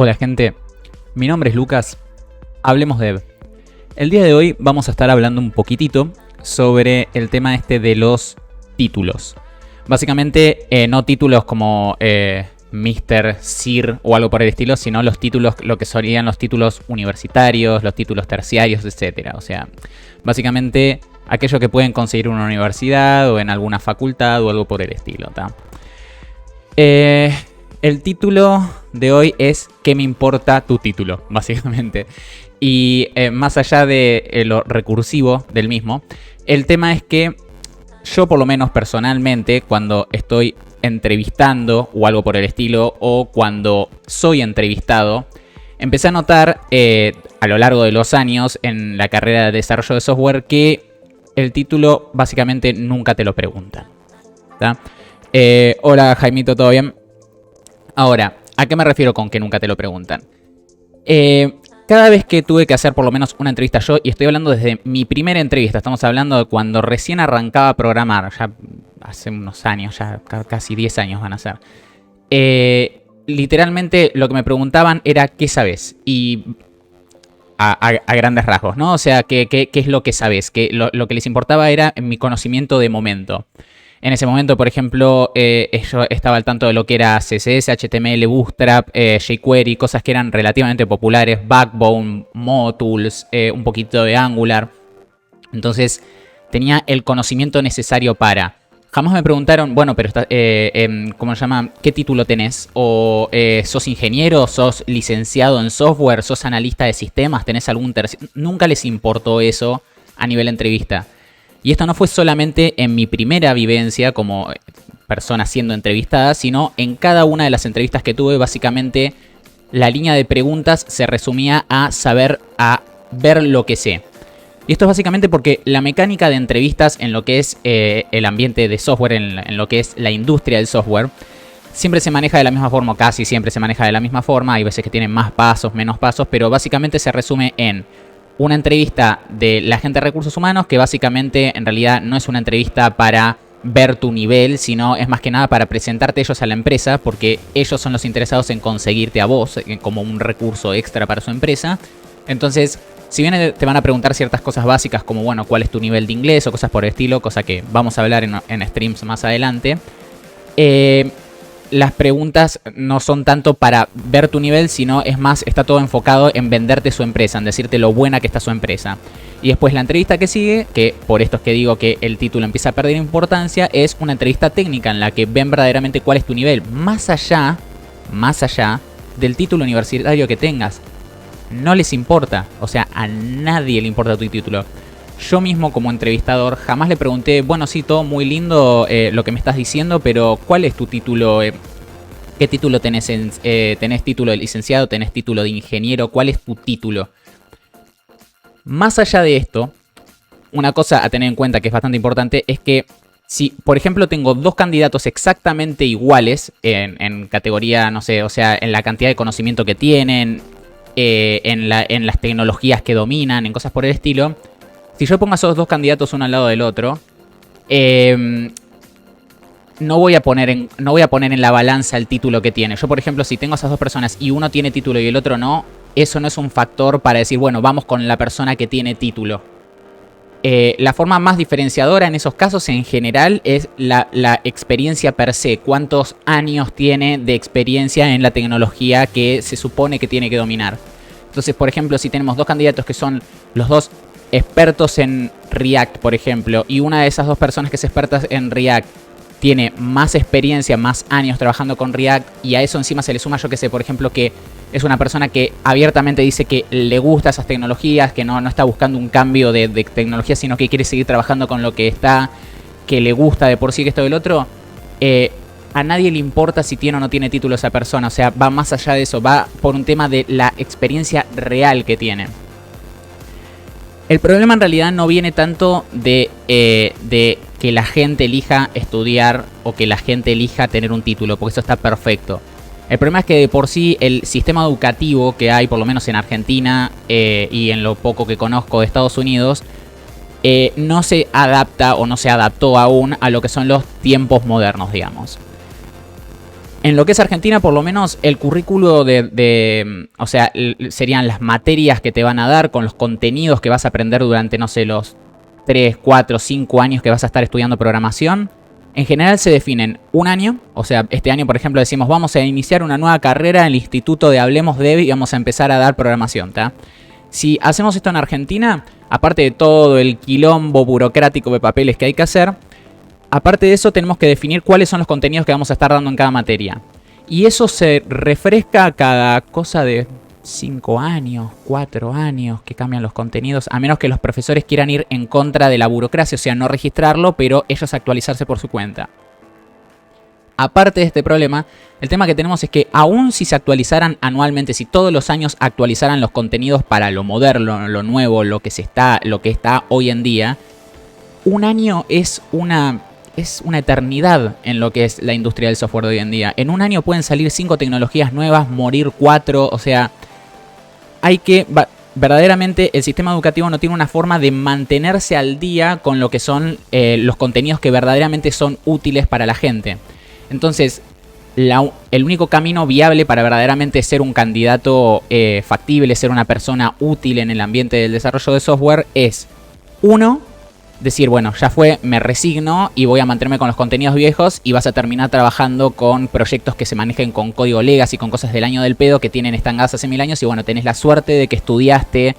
Hola gente, mi nombre es Lucas, hablemos Dev. El día de hoy vamos a estar hablando un poquitito sobre el tema de los títulos. Básicamente no títulos como Mr. Sir o algo por el estilo, sino los títulos, lo que serían los títulos universitarios, los títulos terciarios, etc. O sea, básicamente aquello que pueden conseguir en una universidad o en alguna facultad o algo por el estilo, ¿tá? El título de hoy es ¿qué me importa tu título? Básicamente. Y más allá de lo recursivo del mismo, el tema es que yo por lo menos personalmente cuando estoy entrevistando o algo por el estilo o cuando soy entrevistado, empecé a notar a lo largo de los años en la carrera de desarrollo de software que el título básicamente nunca te lo preguntan, ¿tá? Hola Jaimito, ¿todo bien? Ahora, ¿a qué me refiero con que nunca te lo preguntan? Cada vez que tuve que hacer por lo menos una entrevista yo, y estoy hablando desde mi primera entrevista, estamos hablando de cuando recién arrancaba a programar, ya hace unos años, ya casi 10 años van a ser. Literalmente lo que me preguntaban era ¿qué sabes? Y a grandes rasgos, ¿no? O sea, ¿qué es lo que sabes? Que lo que les importaba era mi conocimiento de momento. En ese momento, por ejemplo, yo estaba al tanto de lo que era CSS, HTML, Bootstrap, jQuery, cosas que eran relativamente populares, Backbone, Motools, un poquito de Angular. Entonces, tenía el conocimiento necesario para. Jamás me preguntaron, bueno, pero ¿cómo se llama? ¿Qué título tenés? O ¿sos ingeniero? ¿Sos licenciado en software? ¿Sos analista de sistemas? ¿Tenés algún tercio? Nunca les importó eso a nivel entrevista. Y esto no fue solamente en mi primera vivencia como persona siendo entrevistada, sino en cada una de las entrevistas que tuve. Básicamente la línea de preguntas se resumía a ver lo que sé. Y esto es básicamente porque la mecánica de entrevistas en lo que es el ambiente de software, en lo que es la industria del software, siempre se maneja de la misma forma, casi siempre se maneja de la misma forma. Hay veces que tienen más pasos, menos pasos, pero básicamente se resume en una entrevista de la gente de recursos humanos que básicamente en realidad no es una entrevista para ver tu nivel, sino es más que nada para presentarte ellos a la empresa, porque ellos son los interesados en conseguirte a vos como un recurso extra para su empresa. Entonces, si bien te van a preguntar ciertas cosas básicas como, bueno, cuál es tu nivel de inglés o cosas por el estilo, cosa que vamos a hablar en streams más adelante, las preguntas no son tanto para ver tu nivel, sino es más, está todo enfocado en venderte su empresa, en decirte lo buena que está su empresa. Y después la entrevista que sigue, que por esto es que digo que el título empieza a perder importancia, es una entrevista técnica en la que ven verdaderamente cuál es tu nivel, más allá del título universitario que tengas. No les importa, o sea, a nadie le importa tu título. Yo mismo como entrevistador jamás le pregunté, bueno, sí, todo muy lindo lo que me estás diciendo, pero ¿cuál es tu título? ¿Qué título tenés? ¿Tenés título de licenciado? ¿Tenés título de ingeniero? ¿Cuál es tu título? Más allá de esto, una cosa a tener en cuenta que es bastante importante es que si, por ejemplo, tengo dos candidatos exactamente iguales en categoría, no sé, o sea, en la cantidad de conocimiento que tienen, en las tecnologías que dominan, en cosas por el estilo. Si yo pongo a esos dos candidatos uno al lado del otro, no voy a poner en la balanza el título que tiene. Yo, por ejemplo, si tengo a esas dos personas y uno tiene título y el otro no, eso no es un factor para decir, bueno, vamos con la persona que tiene título. La forma más diferenciadora en esos casos, en general, es la experiencia per se. ¿Cuántos años tiene de experiencia en la tecnología que se supone que tiene que dominar? Entonces, por ejemplo, si tenemos dos candidatos que son los dos expertos en React, por ejemplo, y una de esas dos personas que es experta en React tiene más experiencia, más años trabajando con React, y a eso encima se le suma, yo que sé, por ejemplo, que es una persona que abiertamente dice que le gusta esas tecnologías, que no está buscando un cambio de tecnología, sino que quiere seguir trabajando con lo que está, que le gusta de por sí que esto del otro, a nadie le importa si tiene o no tiene título esa persona. O sea, va más allá de eso, va por un tema de la experiencia real que tiene. El problema en realidad no viene tanto de que la gente elija estudiar o que la gente elija tener un título, porque eso está perfecto. El problema es que de por sí el sistema educativo que hay, por lo menos en Argentina y en lo poco que conozco de Estados Unidos, no se adapta o no se adaptó aún a lo que son los tiempos modernos, digamos. En lo que es Argentina, por lo menos, el currículo o sea, serían las materias que te van a dar con los contenidos que vas a aprender durante, no sé, los 3, 4, 5 años que vas a estar estudiando programación. En general se definen un año, o sea, este año, por ejemplo, decimos vamos a iniciar una nueva carrera en el Instituto de Hablemos Dev y vamos a empezar a dar programación, ¿tá? Si hacemos esto en Argentina, aparte de todo el quilombo burocrático de papeles que hay que hacer, aparte de eso tenemos que definir cuáles son los contenidos que vamos a estar dando en cada materia. Y eso se refresca cada cosa de 5 años, 4 años que cambian los contenidos, a menos que los profesores quieran ir en contra de la burocracia, o sea, no registrarlo, pero ellos actualizarse por su cuenta. Aparte de este problema, el tema que tenemos es que aun si se actualizaran anualmente, si todos los años actualizaran los contenidos para lo moderno, lo nuevo, lo que está hoy en día, un año es una eternidad en lo que es la industria del software de hoy en día. En un año pueden salir 5 tecnologías nuevas, morir 4, o sea, verdaderamente el sistema educativo no tiene una forma de mantenerse al día con lo que son los contenidos que verdaderamente son útiles para la gente. Entonces, el único camino viable para verdaderamente ser un candidato factible, ser una persona útil en el ambiente del desarrollo de software es, uno, decir, bueno, ya fue, me resigno y voy a mantenerme con los contenidos viejos y vas a terminar trabajando con proyectos que se manejen con código legacy, con cosas del año del pedo que tienen estancadas hace 1000 años y bueno, tenés la suerte de que estudiaste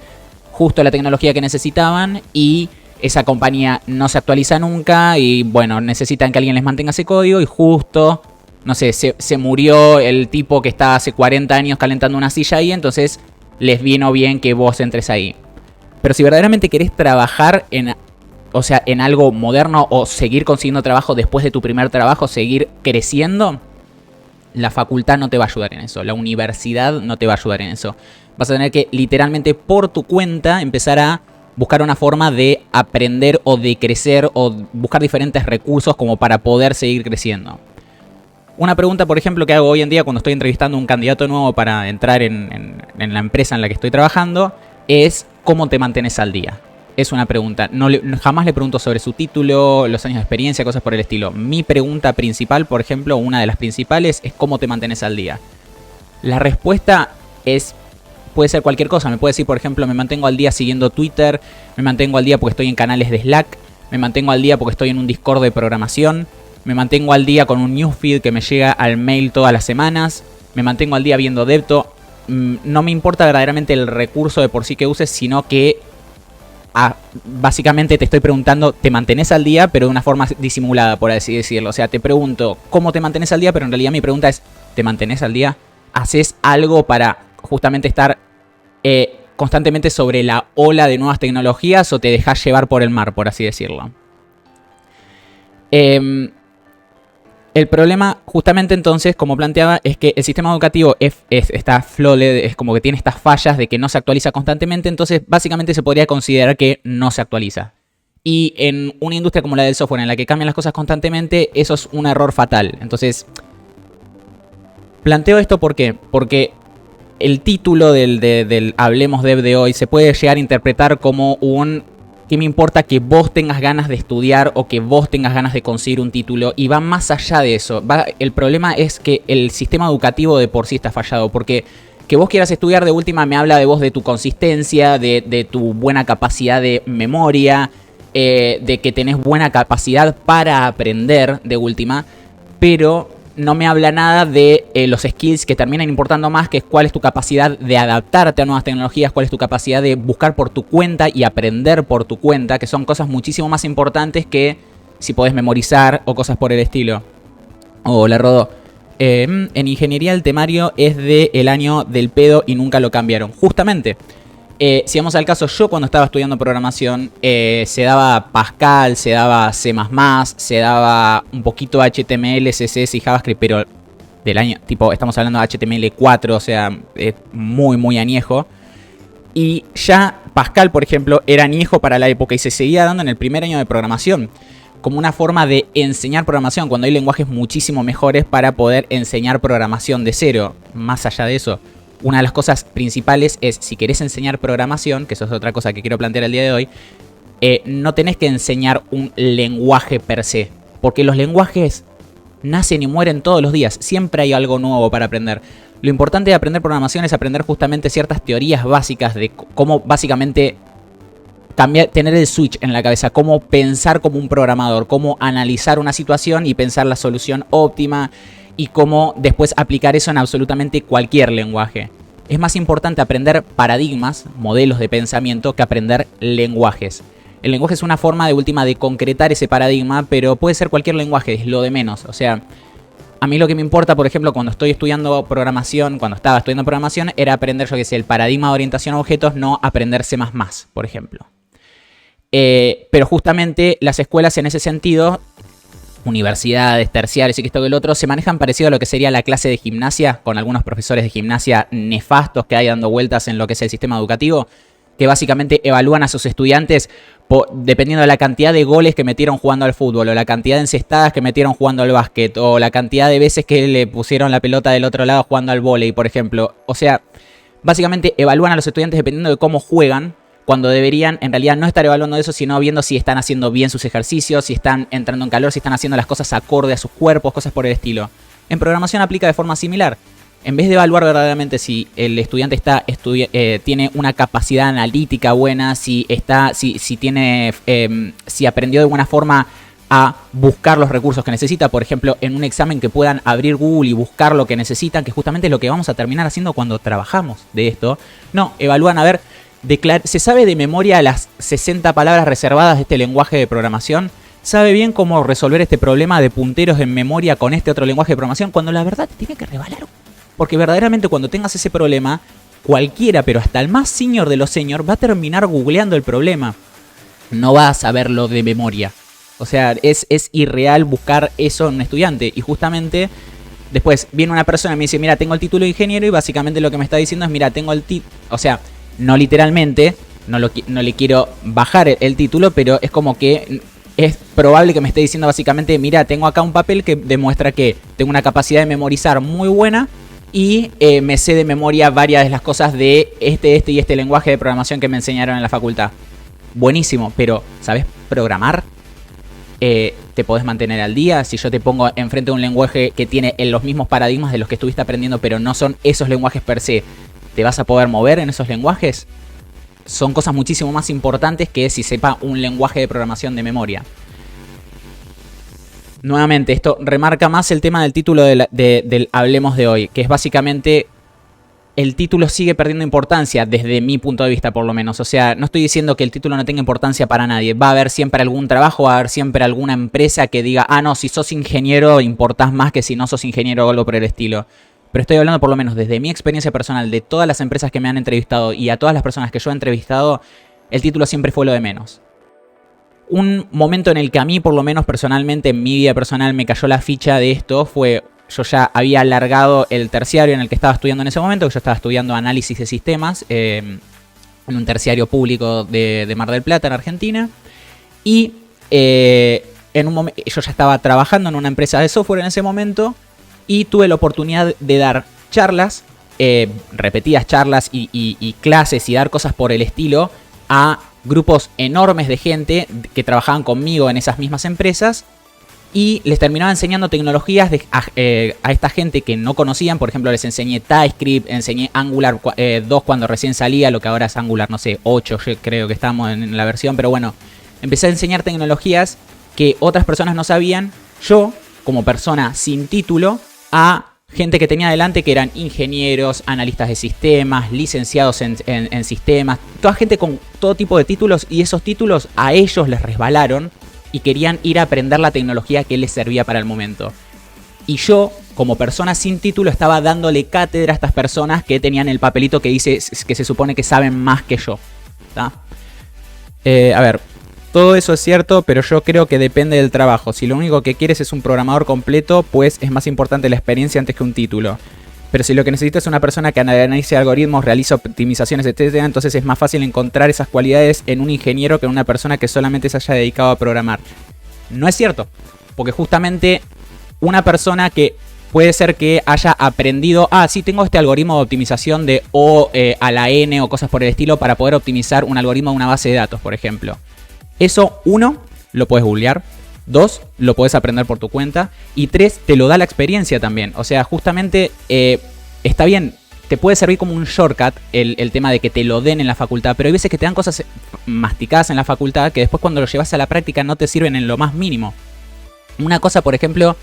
justo la tecnología que necesitaban y esa compañía no se actualiza nunca y bueno, necesitan que alguien les mantenga ese código y justo, no sé, se murió el tipo que está hace 40 años calentando una silla ahí, entonces les vino bien que vos entres ahí. Pero si verdaderamente querés trabajar en algo moderno o seguir consiguiendo trabajo después de tu primer trabajo, seguir creciendo, la facultad no te va a ayudar en eso, la universidad no te va a ayudar en eso. Vas a tener que literalmente por tu cuenta empezar a buscar una forma de aprender o de crecer o buscar diferentes recursos como para poder seguir creciendo. Una pregunta, por ejemplo, que hago hoy en día cuando estoy entrevistando a un candidato nuevo para entrar en la empresa en la que estoy trabajando es ¿cómo te mantienes al día? Es una pregunta. Jamás le pregunto sobre su título, los años de experiencia, cosas por el estilo. Mi pregunta principal, por ejemplo, una de las principales, es ¿cómo te mantienes al día? La respuesta puede ser cualquier cosa. Me puede decir, por ejemplo, me mantengo al día siguiendo Twitter, me mantengo al día porque estoy en canales de Slack, me mantengo al día porque estoy en un Discord de programación, me mantengo al día con un newsfeed que me llega al mail todas las semanas, me mantengo al día viendo Devto. No me importa verdaderamente el recurso de por sí que uses, sino que básicamente te estoy preguntando, ¿te mantenés al día? Pero de una forma disimulada, por así decirlo. O sea, te pregunto, ¿cómo te mantenés al día? Pero en realidad mi pregunta es, ¿te mantenés al día? ¿Haces algo para justamente estar constantemente sobre la ola de nuevas tecnologías o te dejás llevar por el mar, por así decirlo? El problema, justamente entonces, como planteaba, es que el sistema educativo está flawed, es como que tiene estas fallas de que no se actualiza constantemente, entonces básicamente se podría considerar que no se actualiza. Y en una industria como la del software, en la que cambian las cosas constantemente, eso es un error fatal. Entonces, planteo esto ¿por qué? Porque el título del Hablemos Dev de hoy se puede llegar a interpretar como un ¿qué me importa que vos tengas ganas de estudiar o que vos tengas ganas de conseguir un título? Y va más allá de eso. El problema es que el sistema educativo de por sí está fallado. Porque que vos quieras estudiar de última me habla de vos, de tu consistencia, de tu buena capacidad de memoria, de que tenés buena capacidad para aprender de última. Pero no me habla nada de los skills que terminan importando más, que es cuál es tu capacidad de adaptarte a nuevas tecnologías, cuál es tu capacidad de buscar por tu cuenta y aprender por tu cuenta, que son cosas muchísimo más importantes que si podés memorizar o cosas por el estilo. Hola, Rodó. En ingeniería el temario es del año del pedo y nunca lo cambiaron. Justamente, si vamos al caso, yo cuando estaba estudiando programación, se daba Pascal, se daba C++, se daba un poquito HTML, CSS y JavaScript, pero del año, tipo, estamos hablando de HTML4, o sea, es muy, muy añejo. Y ya Pascal, por ejemplo, era añejo para la época y se seguía dando en el primer año de programación, como una forma de enseñar programación, cuando hay lenguajes muchísimo mejores para poder enseñar programación de cero. Más allá de eso, una de las cosas principales es, si querés enseñar programación, que eso es otra cosa que quiero plantear el día de hoy, no tenés que enseñar un lenguaje per se, porque los lenguajes nacen y mueren todos los días. Siempre hay algo nuevo para aprender. Lo importante de aprender programación es aprender justamente ciertas teorías básicas de cómo básicamente tener el switch en la cabeza, cómo pensar como un programador, cómo analizar una situación y pensar la solución óptima y cómo después aplicar eso en absolutamente cualquier lenguaje. Es más importante aprender paradigmas, modelos de pensamiento, que aprender lenguajes. El lenguaje es una forma de última de concretar ese paradigma, pero puede ser cualquier lenguaje, es lo de menos. O sea, a mí lo que me importa, por ejemplo, cuando estaba estudiando programación, era aprender, yo qué sé, el paradigma de orientación a objetos, no aprender C++, por ejemplo. Pero justamente las escuelas en ese sentido, universidades, terciarios y que esto que el otro, se manejan parecido a lo que sería la clase de gimnasia, con algunos profesores de gimnasia nefastos que hay dando vueltas en lo que es el sistema educativo, que básicamente evalúan a sus estudiantes dependiendo de la cantidad de goles que metieron jugando al fútbol, o la cantidad de encestadas que metieron jugando al básquet, o la cantidad de veces que le pusieron la pelota del otro lado jugando al vóley, por ejemplo. O sea, básicamente evalúan a los estudiantes dependiendo de cómo juegan, cuando deberían en realidad no estar evaluando eso, sino viendo si están haciendo bien sus ejercicios, si están entrando en calor, si están haciendo las cosas acorde a sus cuerpos, cosas por el estilo. En programación aplica de forma similar. En vez de evaluar verdaderamente si el estudiante tiene una capacidad analítica buena, si aprendió de buena forma a buscar los recursos que necesita, por ejemplo, en un examen que puedan abrir Google y buscar lo que necesitan, que justamente es lo que vamos a terminar haciendo cuando trabajamos de esto. No, evalúan a ver, ¿se sabe de memoria las 60 palabras reservadas de este lenguaje de programación? ¿Sabe bien cómo resolver este problema de punteros en memoria con este otro lenguaje de programación? Cuando la verdad te tiene que revalar. Porque verdaderamente cuando tengas ese problema, cualquiera, pero hasta el más senior de los senior, va a terminar googleando el problema. No va a saberlo de memoria. O sea, es irreal buscar eso en un estudiante. Y justamente después viene una persona y me dice, mira, tengo el título de ingeniero, y básicamente lo que me está diciendo es, mira, tengo el título. O sea, no literalmente, no le quiero bajar el título, pero es como que es probable que me esté diciendo básicamente, mira, tengo acá un papel que demuestra que tengo una capacidad de memorizar muy buena y me sé de memoria varias de las cosas de este lenguaje de programación que me enseñaron en la facultad. Buenísimo, pero ¿sabes programar? ¿Te podés mantener al día? Si yo te pongo enfrente de un lenguaje que tiene los mismos paradigmas de los que estuviste aprendiendo, pero no son esos lenguajes per se, ¿te vas a poder mover en esos lenguajes? Son cosas muchísimo más importantes que si sepa un lenguaje de programación de memoria. Nuevamente, esto remarca más el tema del título del Hablemos de hoy, que es básicamente el título sigue perdiendo importancia desde mi punto de vista, por lo menos. O sea, no estoy diciendo que el título no tenga importancia para nadie. Va a haber siempre algún trabajo, va a haber siempre alguna empresa que diga, ah, no, si sos ingeniero importás más que si no sos ingeniero o algo por el estilo. Pero estoy hablando por lo menos desde mi experiencia personal, de todas las empresas que me han entrevistado y a todas las personas que yo he entrevistado, el título siempre fue lo de menos. Un momento en el que a mí, por lo menos personalmente, en mi vida personal, me cayó la ficha de esto fue, yo ya había largado el terciario en el que estaba estudiando en ese momento, que yo estaba estudiando análisis de sistemas en un terciario público de Mar del Plata, en Argentina. Y en un momento, yo ya estaba trabajando en una empresa de software en ese momento y tuve la oportunidad de dar charlas, repetidas charlas y clases y dar cosas por el estilo a grupos enormes de gente que trabajaban conmigo en esas mismas empresas y les terminaba enseñando tecnologías a esta gente que no conocían. Por ejemplo, les enseñé TypeScript, enseñé Angular 2 cuando recién salía, lo que ahora es Angular, no sé, 8, yo creo que estamos en la versión, pero bueno, empecé a enseñar tecnologías que otras personas no sabían, yo como persona sin título, a gente que tenía delante que eran ingenieros, analistas de sistemas, licenciados en sistemas, toda gente con todo tipo de títulos, y esos títulos a ellos les resbalaron y querían ir a aprender la tecnología que les servía para el momento. Y yo, como persona sin título, estaba dándole cátedra a estas personas que tenían el papelito que dice que se supone que saben más que yo. ¿Tá? A ver, todo eso es cierto, pero yo creo que depende del trabajo. Si lo único que quieres es un programador completo, pues es más importante la experiencia antes que un título. Pero si lo que necesitas es una persona que analice algoritmos, realiza optimizaciones, etc., entonces es más fácil encontrar esas cualidades en un ingeniero que en una persona que solamente se haya dedicado a programar. No es cierto, porque justamente una persona que puede ser que haya aprendido, sí, tengo este algoritmo de optimización de O a la N o cosas por el estilo para poder optimizar un algoritmo de una base de datos, por ejemplo. Eso, uno, lo puedes googlear. 2, lo podés aprender por tu cuenta. Y 3, te lo da la experiencia también. O sea, justamente está bien, te puede servir como un shortcut el tema de que te lo den en la facultad. Pero hay veces que te dan cosas masticadas en la facultad que después cuando lo llevas a la práctica no te sirven en lo más mínimo. Una cosa, por ejemplo,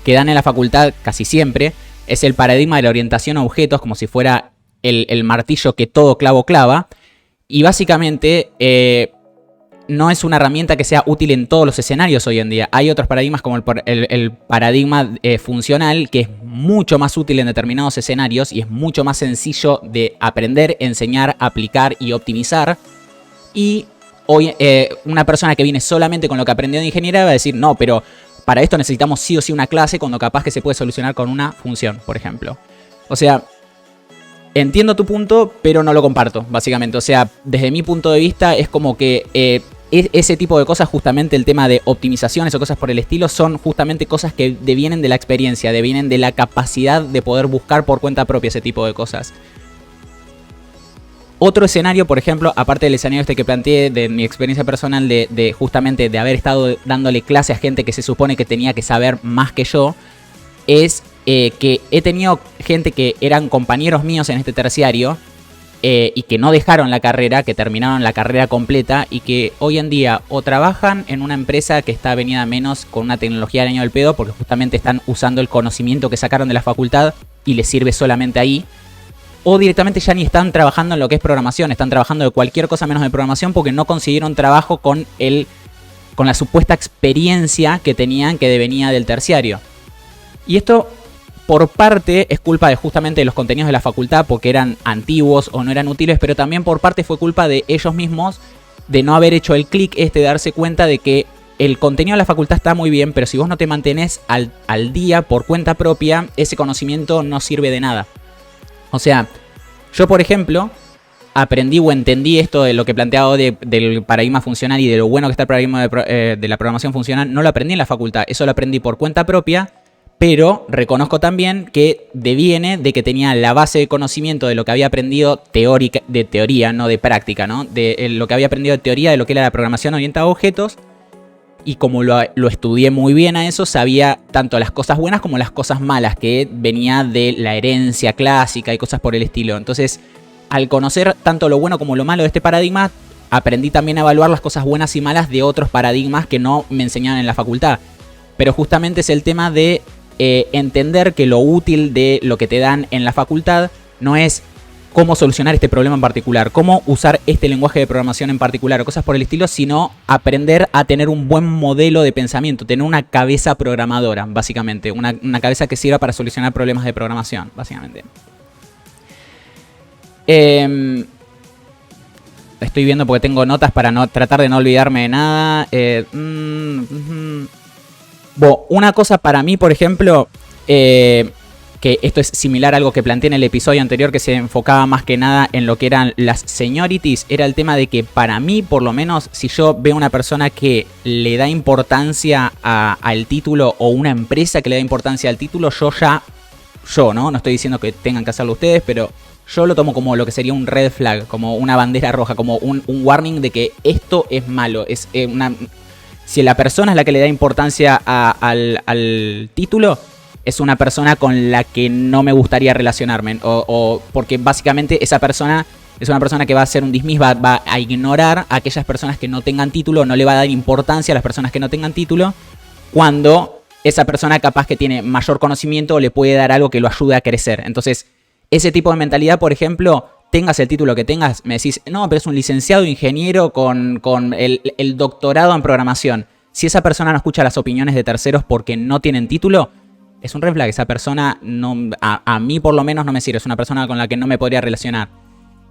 que dan en la facultad casi siempre es el paradigma de la orientación a objetos, como si fuera el martillo que todo clavo clava. Y básicamente no es una herramienta que sea útil en todos los escenarios hoy en día. Hay otros paradigmas como el paradigma funcional, que es mucho más útil en determinados escenarios y es mucho más sencillo de aprender, enseñar, aplicar y optimizar. Y hoy una persona que viene solamente con lo que aprendió de ingeniería va a decir, no, pero para esto necesitamos sí o sí una clase, cuando capaz que se puede solucionar con una función, por ejemplo. O sea, entiendo tu punto, pero no lo comparto, básicamente. O sea, desde mi punto de vista es como que ese tipo de cosas, justamente el tema de optimizaciones o cosas por el estilo, son justamente cosas que devienen de la experiencia, devienen de la capacidad de poder buscar por cuenta propia ese tipo de cosas. Otro escenario, por ejemplo, aparte del escenario este que planteé de mi experiencia personal de justamente de haber estado dándole clase a gente que se supone que tenía que saber más que yo, es que he tenido gente que eran compañeros míos en este terciario y que no dejaron la carrera, que terminaron la carrera completa y que hoy en día o trabajan en una empresa que está venida menos con una tecnología del año del pedo porque justamente están usando el conocimiento que sacaron de la facultad y les sirve solamente ahí. O directamente ya ni están trabajando en lo que es programación, están trabajando de cualquier cosa menos de programación porque no consiguieron trabajo con la supuesta experiencia que tenían que venía del terciario. Y esto, por parte, es culpa de justamente de los contenidos de la facultad porque eran antiguos o no eran útiles, pero también por parte fue culpa de ellos mismos de no haber hecho el clic de darse cuenta de que el contenido de la facultad está muy bien, pero si vos no te mantenés al día por cuenta propia, ese conocimiento no sirve de nada. O sea, yo por ejemplo aprendí o entendí esto de lo que planteaba del paradigma funcional y de lo bueno que está el paradigma de la programación funcional, no lo aprendí en la facultad, eso lo aprendí por cuenta propia, pero reconozco también que deviene de que tenía la base de conocimiento de lo que había aprendido de teoría, no de práctica, ¿no? De lo que había aprendido de teoría de lo que era la programación orientada a objetos. Y como lo estudié muy bien a eso, sabía tanto las cosas buenas como las cosas malas, que venía de la herencia clásica y cosas por el estilo. Entonces, al conocer tanto lo bueno como lo malo de este paradigma, aprendí también a evaluar las cosas buenas y malas de otros paradigmas que no me enseñaban en la facultad. Pero justamente es el tema de entender que lo útil de lo que te dan en la facultad no es cómo solucionar este problema en particular, cómo usar este lenguaje de programación en particular o cosas por el estilo, sino aprender a tener un buen modelo de pensamiento, tener una cabeza programadora, básicamente, una cabeza que sirva para solucionar problemas de programación, básicamente. Estoy viendo porque tengo notas para tratar de no olvidarme de nada. Una cosa para mí, por ejemplo, que esto es similar a algo que planteé en el episodio anterior, que se enfocaba más que nada en lo que eran las seniorities, era el tema de que para mí, por lo menos, si yo veo una persona que le da importancia al título o una empresa que le da importancia al título, no estoy diciendo que tengan que hacerlo ustedes, pero yo lo tomo como lo que sería un red flag, como una bandera roja, como un warning de que esto es malo. Si la persona es la que le da importancia al título, es una persona con la que no me gustaría relacionarme. Porque básicamente esa persona es una persona que va a hacer un dismiss, va a ignorar a aquellas personas que no tengan título, no le va a dar importancia a las personas que no tengan título, cuando esa persona capaz que tiene mayor conocimiento le puede dar algo que lo ayude a crecer. Entonces, ese tipo de mentalidad, por ejemplo, tengas el título que tengas, me decís, no, pero es un licenciado ingeniero con el doctorado en programación. Si esa persona no escucha las opiniones de terceros porque no tienen título, es un red flag. Esa persona a mí por lo menos no me sirve. Es una persona con la que no me podría relacionar.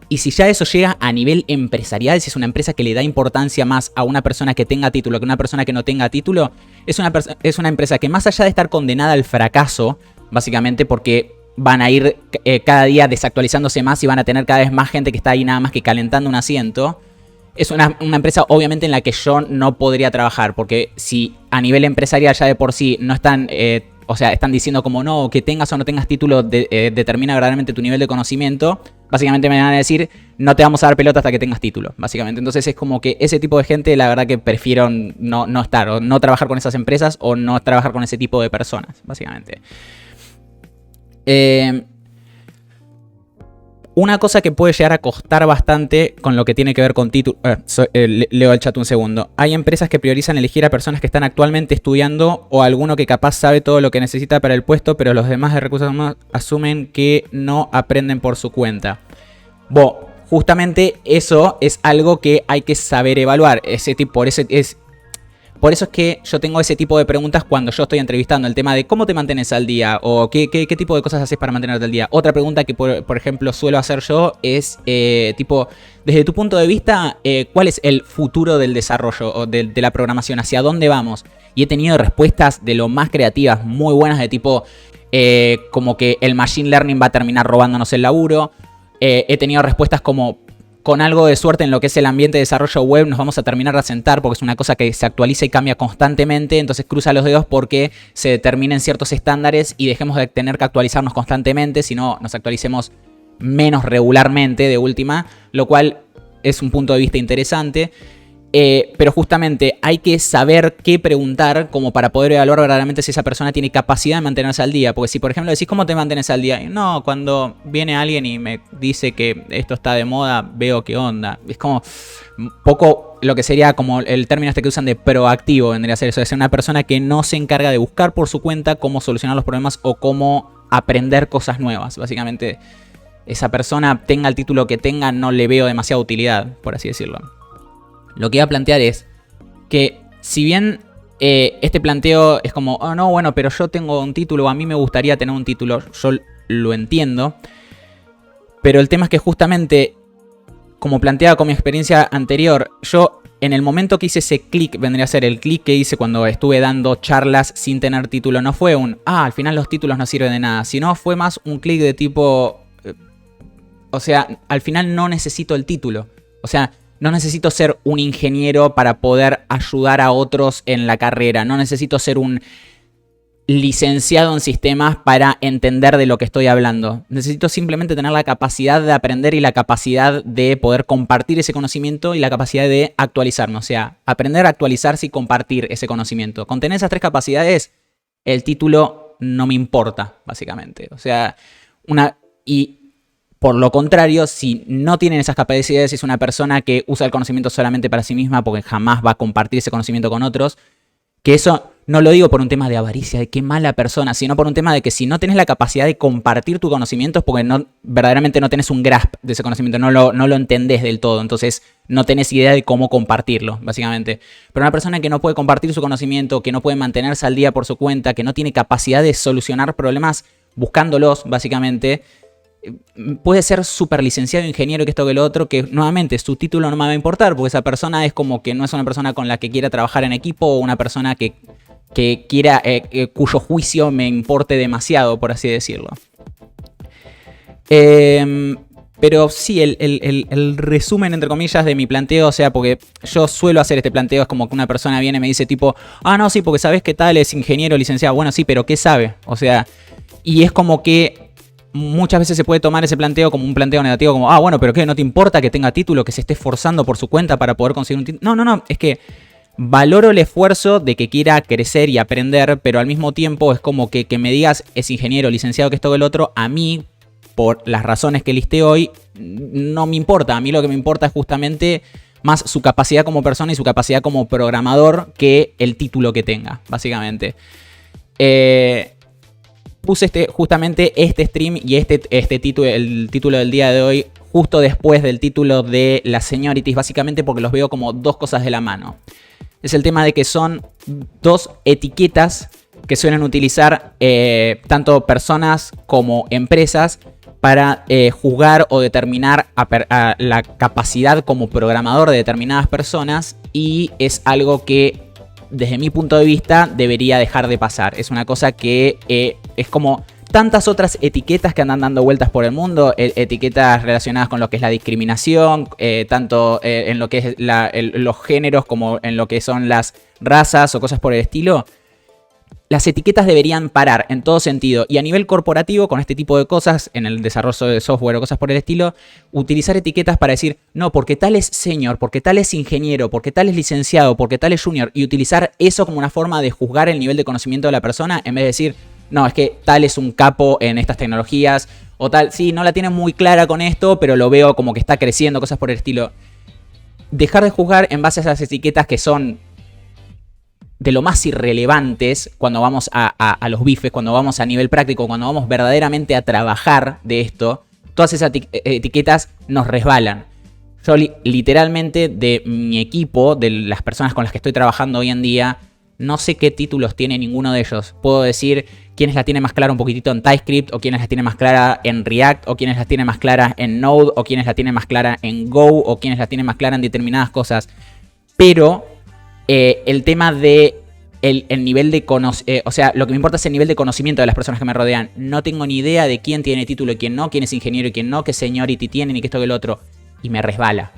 Y si ya eso llega a nivel empresarial, si es una empresa que le da importancia más a una persona que tenga título que a una persona que no tenga título, es una empresa que más allá de estar condenada al fracaso, básicamente porque van a ir cada día desactualizándose más y van a tener cada vez más gente que está ahí nada más que calentando un asiento, es una empresa obviamente en la que yo no podría trabajar, porque si a nivel empresarial ya de por sí no están o sea, están diciendo como no, que tengas o no tengas título determina verdaderamente tu nivel de conocimiento, básicamente me van a decir, no te vamos a dar pelota hasta que tengas título, básicamente. Entonces es como que ese tipo de gente, la verdad que prefiero no estar, o no trabajar con esas empresas, o no trabajar con ese tipo de personas, básicamente. Una cosa que puede llegar a costar bastante con lo que tiene que ver con título... leo el chat un segundo. Hay empresas que priorizan elegir a personas que están actualmente estudiando o alguno que capaz sabe todo lo que necesita para el puesto, pero los demás de recursos humanos asumen que no aprenden por su cuenta. Justamente eso es algo que hay que saber evaluar. Por eso es que yo tengo ese tipo de preguntas cuando yo estoy entrevistando. El tema de cómo te mantienes al día o qué tipo de cosas haces para mantenerte al día. Otra pregunta que, por ejemplo, suelo hacer yo es, desde tu punto de vista, ¿cuál es el futuro del desarrollo o de la programación? ¿Hacia dónde vamos? Y he tenido respuestas de lo más creativas, muy buenas, de tipo, como que el machine learning va a terminar robándonos el laburo. He tenido respuestas como, con algo de suerte en lo que es el ambiente de desarrollo web nos vamos a terminar de asentar porque es una cosa que se actualiza y cambia constantemente, entonces cruza los dedos porque se determinen ciertos estándares y dejemos de tener que actualizarnos constantemente, sino nos actualicemos menos regularmente de última, lo cual es un punto de vista interesante. Pero justamente hay que saber qué preguntar como para poder evaluar verdaderamente si esa persona tiene capacidad de mantenerse al día. Porque si, por ejemplo, decís ¿cómo te mantienes al día? No, cuando viene alguien y me dice que esto está de moda, veo qué onda. Es como un poco lo que sería como el término este que usan de proactivo, vendría a ser eso. Es una persona que no se encarga de buscar por su cuenta cómo solucionar los problemas o cómo aprender cosas nuevas. Básicamente, esa persona, tenga el título que tenga, no le veo demasiada utilidad, por así decirlo. Lo que iba a plantear es que si bien este planteo es como, oh no, bueno, pero yo tengo un título, a mí me gustaría tener un título, yo lo entiendo, pero el tema es que justamente, como planteaba con mi experiencia anterior, yo en el momento que hice ese clic, vendría a ser el clic que hice cuando estuve dando charlas sin tener título, no fue un, al final los títulos no sirven de nada, sino fue más un clic de tipo, o sea, al final no necesito el título, o sea, no necesito ser un ingeniero para poder ayudar a otros en la carrera. No necesito ser un licenciado en sistemas para entender de lo que estoy hablando. Necesito simplemente tener la capacidad de aprender y la capacidad de poder compartir ese conocimiento y la capacidad de actualizarme. O sea, aprender a actualizarse y compartir ese conocimiento. Con tener esas tres capacidades, el título no me importa, básicamente. O sea, por lo contrario, si no tienen esas capacidades, es una persona que usa el conocimiento solamente para sí misma porque jamás va a compartir ese conocimiento con otros, que eso no lo digo por un tema de avaricia, de qué mala persona, sino por un tema de que si no tenés la capacidad de compartir tu conocimiento es porque verdaderamente no tenés un grasp de ese conocimiento, no lo entendés del todo, entonces no tenés idea de cómo compartirlo, básicamente. Pero una persona que no puede compartir su conocimiento, que no puede mantenerse al día por su cuenta, que no tiene capacidad de solucionar problemas buscándolos, básicamente, puede ser súper licenciado, ingeniero, que esto que lo otro, que nuevamente su título no me va a importar, porque esa persona es como que no es una persona con la que quiera trabajar en equipo o una persona que quiera, cuyo juicio me importe demasiado, por así decirlo. Pero sí, el resumen, entre comillas, de mi planteo, o sea, porque yo suelo hacer este planteo, es como que una persona viene y me dice tipo, no, sí, porque sabes que tal es ingeniero, licenciado. Bueno, sí, pero ¿qué sabe? O sea, y es como que muchas veces se puede tomar ese planteo como un planteo negativo, como, bueno, pero ¿qué? ¿No te importa que tenga título, que se esté esforzando por su cuenta para poder conseguir un título? No, es que valoro el esfuerzo de que quiera crecer y aprender, pero al mismo tiempo es como que me digas, es ingeniero, licenciado, que esto que el otro, a mí, por las razones que listé hoy, no me importa. A mí lo que me importa es justamente más su capacidad como persona y su capacidad como programador que el título que tenga, básicamente. Puse justamente este stream y el título del día de hoy justo después del título de las seniorities, básicamente porque los veo como dos cosas de la mano. Es el tema de que son dos etiquetas que suelen utilizar tanto personas como empresas para juzgar o determinar a la capacidad como programador de determinadas personas, y es algo que desde mi punto de vista debería dejar de pasar. Es una cosa que es como tantas otras etiquetas que andan dando vueltas por el mundo, etiquetas relacionadas con lo que es la discriminación, tanto en lo que es los géneros como en lo que son las razas o cosas por el estilo. las etiquetas deberían parar en todo sentido. Y a nivel corporativo, con este tipo de cosas, en el desarrollo de software o cosas por el estilo, utilizar etiquetas para decir, no, porque tal es senior, porque tal es ingeniero, porque tal es licenciado, porque tal es junior, y utilizar eso como una forma de juzgar el nivel de conocimiento de la persona, en vez de decir, no, es que tal es un capo en estas tecnologías, o tal, sí, no la tiene muy clara con esto, pero lo veo como que está creciendo, cosas por el estilo. Dejar de juzgar en base a esas etiquetas que son de lo más irrelevantes cuando vamos a los bifes, cuando vamos a nivel práctico, cuando vamos verdaderamente a trabajar de esto, todas esas etiquetas nos resbalan. Yo literalmente de mi equipo, de las personas con las que estoy trabajando hoy en día, no sé qué títulos tiene ninguno de ellos. Puedo decir quiénes la tiene más clara un poquitito en TypeScript, o quiénes la tiene más clara en React, o quiénes la tiene más clara en Node, o quiénes la tiene más clara en Go, o quiénes la tiene más clara en determinadas cosas. Pero el tema de el nivel de o sea, lo que me importa es el nivel de conocimiento de las personas que me rodean. No tengo ni idea de quién tiene título y quién no, quién es ingeniero y quién no, qué seniority tienen y qué esto que el otro. Y me resbala.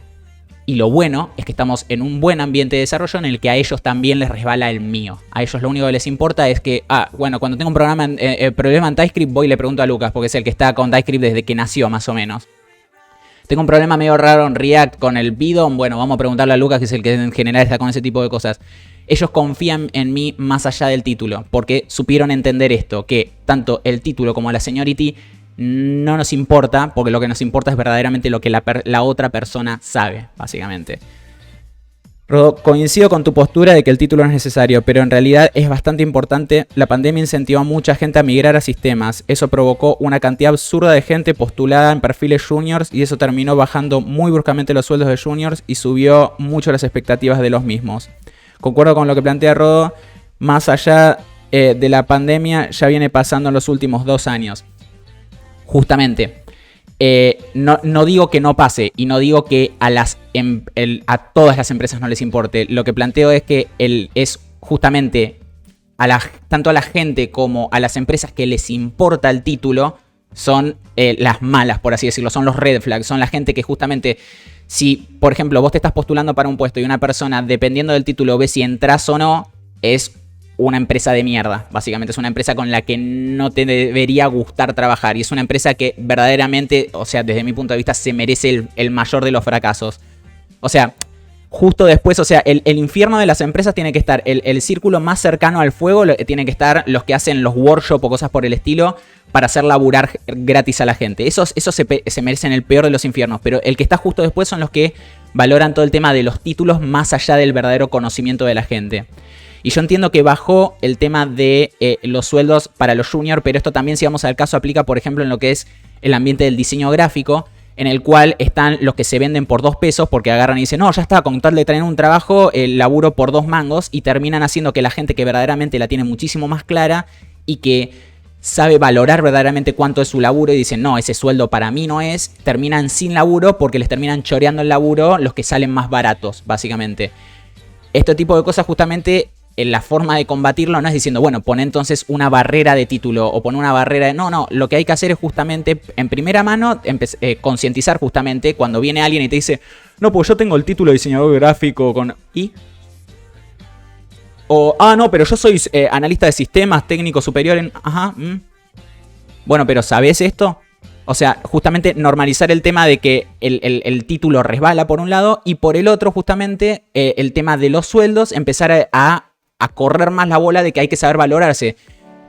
Y lo bueno es que estamos en un buen ambiente de desarrollo en el que a ellos también les resbala el mío. A ellos lo único que les importa es que, bueno, cuando tengo un problema en TypeScript voy y le pregunto a Lucas, porque es el que está con TypeScript desde que nació más o menos. Tengo un problema medio raro en React con el bidon. Bueno, vamos a preguntarle a Lucas, que es el que en general está con ese tipo de cosas. Ellos confían en mí más allá del título, porque supieron entender esto, que tanto el título como la seniority no nos importa, porque lo que nos importa es verdaderamente lo que la otra persona sabe, básicamente. Rodo, coincido con tu postura de que el título no es necesario, pero en realidad es bastante importante. La pandemia incentivó a mucha gente a migrar a sistemas. Eso provocó una cantidad absurda de gente postulada en perfiles juniors y eso terminó bajando muy bruscamente los sueldos de juniors y subió mucho las expectativas de los mismos. Concuerdo con lo que plantea Rodo. Más allá de la pandemia ya viene pasando en los últimos 2 años. Justamente. No digo que no pase y no digo que a todas las empresas no les importe. Lo que planteo es que es justamente tanto a la gente como a las empresas que les importa el título son las malas, por así decirlo. Son los red flags. Son la gente que justamente, si por ejemplo vos te estás postulando para un puesto y una persona, dependiendo del título, ve si entras o no, es una empresa de mierda. Básicamente es una empresa con la que no te debería gustar trabajar. Y es una empresa que verdaderamente, o sea, desde mi punto de vista, se merece el mayor de los fracasos. O sea, justo después, o sea, el infierno de las empresas tiene que estar, el círculo más cercano al fuego tiene que estar los que hacen los workshops o cosas por el estilo para hacer laburar gratis a la gente. Esos se merecen el peor de los infiernos. Pero el que está justo después son los que valoran todo el tema de los títulos más allá del verdadero conocimiento de la gente. Y yo entiendo que bajó el tema de los sueldos para los juniors, pero esto también, si vamos al caso, aplica, por ejemplo, en lo que es el ambiente del diseño gráfico, en el cual están los que se venden por 2 pesos porque agarran y dicen, no, ya está, con tal de tener un trabajo, laburo por 2 mangos, y terminan haciendo que la gente que verdaderamente la tiene muchísimo más clara y que sabe valorar verdaderamente cuánto es su laburo y dicen, no, ese sueldo para mí no es, terminan sin laburo porque les terminan choreando el laburo los que salen más baratos, básicamente. Este tipo de cosas justamente... La forma de combatirlo no es diciendo, bueno, pon entonces una barrera de título o pon una barrera de... No, lo que hay que hacer es justamente, en primera mano, concientizar justamente cuando viene alguien y te dice, no, pues yo tengo el título de diseñador gráfico con... ¿Y? O, no, pero yo soy analista de sistemas, técnico superior en... Ajá. Bueno, pero ¿sabes esto? O sea, justamente normalizar el tema de que el título resbala por un lado y por el otro justamente el tema de los sueldos, empezar a correr más la bola de que hay que saber valorarse.